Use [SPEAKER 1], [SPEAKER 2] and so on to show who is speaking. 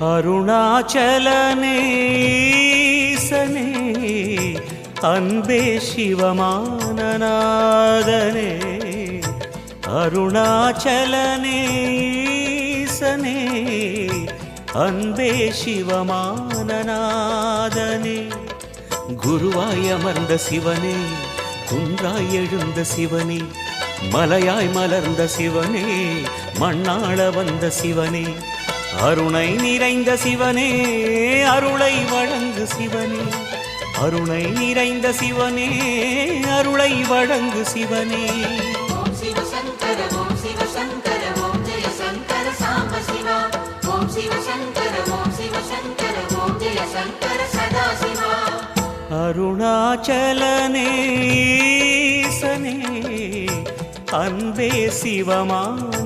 [SPEAKER 1] அருணாச்சலனே ஈசனே அன்பே சிவமானநாதனே அருணாச்சலனே ஈசனே அன்பே சிவமானநாதனே குருவாய் அமர்ந்த சிவனே குன்றாய் எழுந்த சிவனே மலையாய் மலர்ந்த சிவனே மண்ணாள வந்த சிவனே அருணை நிறைந்த சிவனே அருளை வழங்கு சிவனே அருணை நிறைந்த சிவனே அருளை வழங்கு சிவனே
[SPEAKER 2] ஓம் சிவ சங்கர ஓம் சிவ சங்கர ஓம் ஜெய சங்கர சாம்ப சிவா ஓம் சிவ சங்கர ஓம் சிவ சங்கர ஓம் ஜெய சங்கர சதா சிவா
[SPEAKER 1] அருணாச்சலனே ஈசனே அன்பே சிவமானநாதனே